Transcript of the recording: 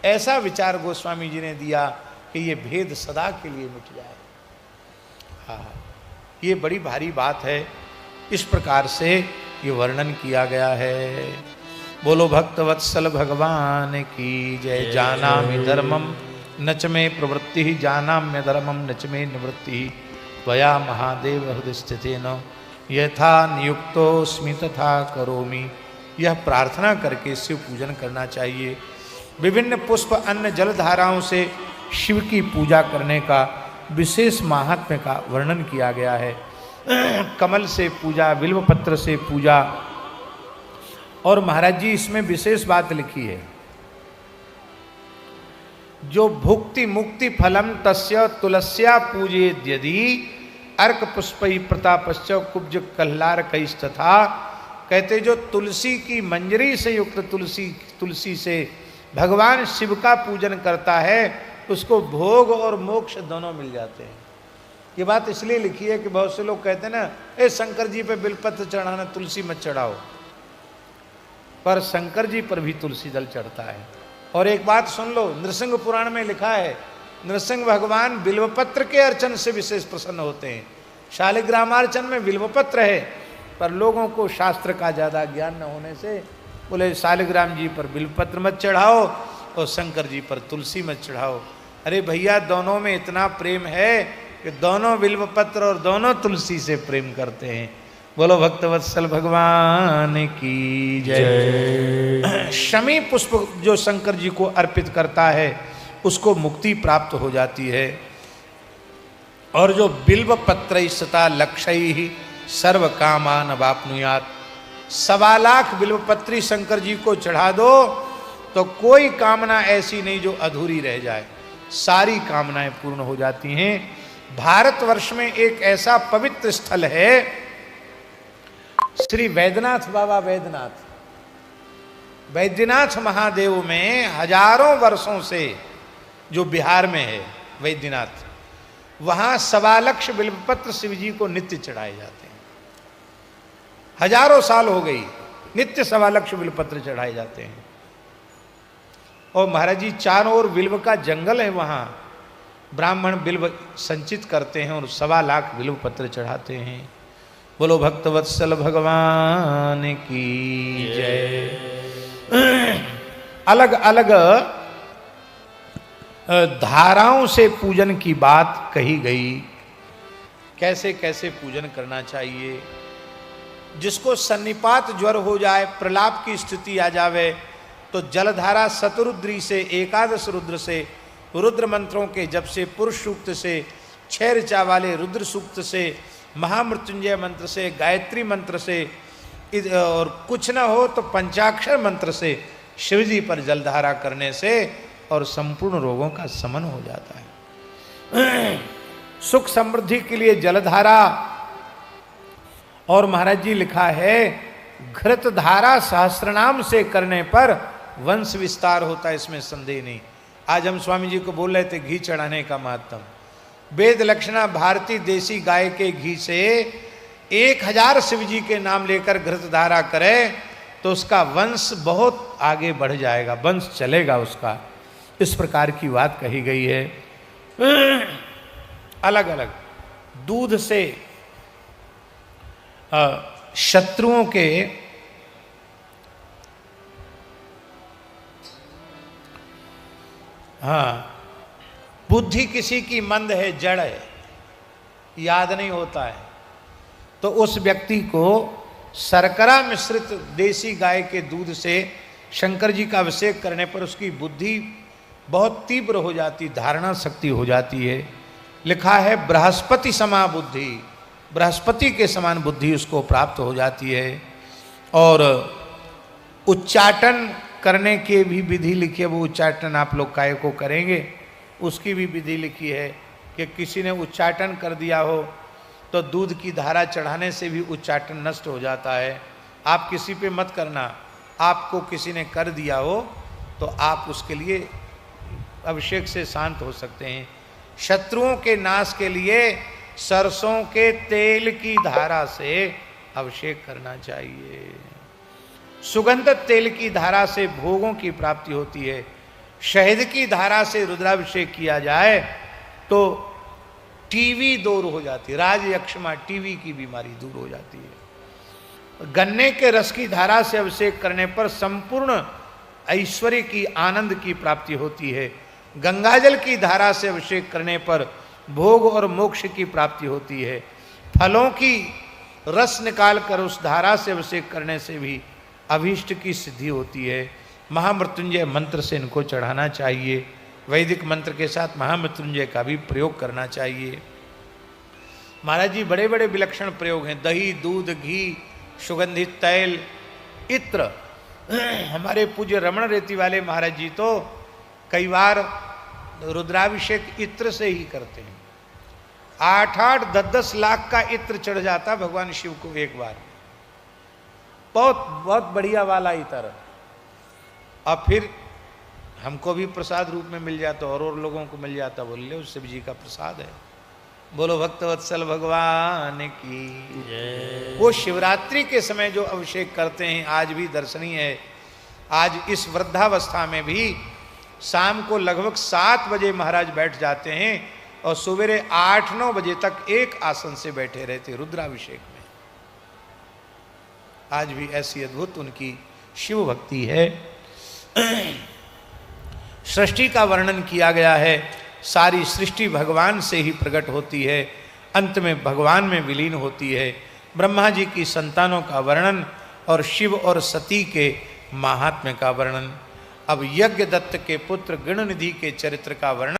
ऐसा विचार गोस्वामी जी ने दिया कि ये भेद सदा के लिए मिट जाए। हाँ, ये बड़ी भारी बात है। इस प्रकार से ये वर्णन किया गया है। बोलो भक्तवत्सल भगवान की जय। जानामि धर्मम नच में प्रवृत्ति, जानाम्य धर्मम नच में निवृत्ति, त्वया महादेव हृदय स्थितेन यथा नियुक्तोस्मि तथा करोमि। यह प्रार्थना करके शिव पूजन करना चाहिए। विभिन्न पुष्प अन्न जल धाराओं से शिव की पूजा करने का विशेष महात्म्य का वर्णन किया गया है। कमल से पूजा, बिल्वपत्र से पूजा। और महाराज जी इसमें विशेष बात लिखी है, जो भुक्ति मुक्ति फलम तस्य तुलस्या पूजेद यदि अर्क पुष्पई प्रतापश्च कुब्ज कल्लार कैस्तथा। कहते जो तुलसी की मंजरी से युक्त तुलसी से भगवान शिव का पूजन करता है उसको भोग और मोक्ष दोनों मिल जाते हैं। ये बात इसलिए लिखी है कि बहुत से लोग कहते हैं ना, ए शंकर जी पे बिलपत्र चढ़ाना, तुलसी मत चढ़ाओ, पर शंकर जी पर भी तुलसी दल चढ़ता है। और एक बात सुन लो, नृसिंह पुराण में लिखा है, नृसिंह भगवान बिल्वपत्र के अर्चन से विशेष प्रसन्न होते हैं। शालिग्रामार्चन में बिल्वपत्र है, पर लोगों को शास्त्र का ज़्यादा ज्ञान न होने से बोले शालिग्राम जी पर बिल्वपत्र मत चढ़ाओ और शंकर जी पर तुलसी मत चढ़ाओ। अरे भैया, दोनों में इतना प्रेम है कि दोनों बिल्वपत्र और दोनों तुलसी से प्रेम करते हैं। बोलो भक्तवत्सल भगवान की जय। शमी पुष्प जो शंकर जी को अर्पित करता है उसको मुक्ति प्राप्त हो जाती है। और जो बिल्वपत्र सता लक्षय सर्व कामान वाप्नुयात्, 1.25 लाख बिल्वपत्री शंकर जी को चढ़ा दो तो कोई कामना ऐसी नहीं जो अधूरी रह जाए, सारी कामनाएं पूर्ण हो जाती हैं। भारतवर्ष में एक ऐसा पवित्र स्थल है श्री वैद्यनाथ बाबा। वैद्यनाथ महादेव में हजारों वर्षों से जो बिहार में है वैद्यनाथ, वहां 1.25 लाख बिल्वपत्र शिव जी को नित्य चढ़ाए जाते हैं। हजारों साल हो गई, नित्य 1.25 लाख बिल्वपत्र चढ़ाए जाते हैं। और महाराज जी चारों ओर बिल्व का जंगल है, वहां ब्राह्मण बिल्व संचित करते हैं और 1.25 लाख बिल्वपत्र चढ़ाते हैं। बोलो भक्तवत्सल भगवान की जय। अलग अलग धाराओं से पूजन की बात कही गई, कैसे कैसे पूजन करना चाहिए। जिसको सन्निपात ज्वर हो जाए, प्रलाप की स्थिति आ जावे, तो जलधारा शतरुद्री से, 11 रुद्र से, रुद्र मंत्रों के जप से, पुरुष सूक्त से, 6 ऋचा वाले रुद्र सूक्त से, महामृत्युंजय मंत्र से, गायत्री मंत्र से, और कुछ न हो तो पंचाक्षर मंत्र से शिवजी पर जलधारा करने से और संपूर्ण रोगों का शमन हो जाता है। सुख समृद्धि के लिए जलधारा। और महाराज जी लिखा है, घृत धारा सहस्रनाम से करने पर वंश विस्तार होता है, इसमें संदेह नहीं। आज हम स्वामी जी को बोल रहे थे घी चढ़ाने का महत्व। वेद लक्षणा भारतीय देसी गाय के घी से 1000 शिव जी के नाम लेकर घृत धारा करे तो उसका वंश बहुत आगे बढ़ जाएगा, वंश चलेगा उसका। इस प्रकार की बात कही गई है। अलग अलग दूध से शत्रुओं के बुद्धि किसी की मंद है, जड़ है, याद नहीं होता है, तो उस व्यक्ति को शर्करा मिश्रित देसी गाय के दूध से शंकर जी का अभिषेक करने पर उसकी बुद्धि बहुत तीव्र हो जाती, धारणा शक्ति हो जाती है। लिखा है बृहस्पति समा बुद्धि, बृहस्पति के समान बुद्धि उसको प्राप्त हो जाती है। और उच्चाटन करने की भी विधि लिखी है, वो उच्चाटन आप लोग काय को करेंगे उसकी भी विधि लिखी है कि किसी ने उच्चाटन कर दिया हो तो दूध की धारा चढ़ाने से भी उच्चाटन नष्ट हो जाता है। आप किसी पे मत करना, आपको किसी ने कर दिया हो तो आप उसके लिए अभिषेक से शांत हो सकते हैं। शत्रुओं के नाश के लिए सरसों के तेल की धारा से अभिषेक करना चाहिए। सुगंधित तेल की धारा से भोगों की प्राप्ति होती है। शहद की धारा से रुद्राभिषेक किया जाए तो टीवी दूर हो जाती है, राज यक्षमा टीवी की बीमारी दूर हो जाती है। गन्ने के रस की धारा से अभिषेक करने पर संपूर्ण ऐश्वर्य की आनंद की प्राप्ति होती है। गंगाजल की धारा से अभिषेक करने पर भोग और मोक्ष की प्राप्ति होती है। फलों की रस निकाल कर उस धारा से अभिषेक करने से भी अभीष्ट की सिद्धि होती है। महामृत्युंजय मंत्र से इनको चढ़ाना चाहिए। वैदिक मंत्र के साथ महामृत्युंजय का भी प्रयोग करना चाहिए। महाराज जी बड़े बड़े विलक्षण प्रयोग हैं, दही, दूध, घी, सुगंधित तैल, इत्र। हमारे पूज्य रमण रेती वाले महाराज जी तो कई बार रुद्राभिषेक इत्र से ही करते हैं। 8-8, 10-10 लाख का इत्र चढ़ जाता भगवान शिव को एक बार, बहुत बहुत बढ़िया वाला इत्र। और फिर हमको भी प्रसाद रूप में मिल जाता और लोगों को मिल जाता, बोल ले शिव जी का प्रसाद है। बोलो भक्तवत्सल भगवान की। वो शिवरात्रि के समय जो अभिषेक करते हैं आज भी दर्शनीय है। आज इस वृद्धावस्था में भी शाम को लगभग 7 बजे महाराज बैठ जाते हैं और सवेरे 8-9 बजे तक एक आसन से बैठे रहते रुद्राभिषेक में। आज भी ऐसी अद्भुत उनकी शिव भक्ति है। सृष्टि का वर्णन किया गया है। सारी सृष्टि भगवान से ही प्रकट होती है, अंत में भगवान में विलीन होती है। ब्रह्मा जी की संतानों का वर्णन और शिव और सती के महात्म्य का वर्णन। अब यज्ञ दत्त के पुत्र गणनिधि के चरित्र का वर्णन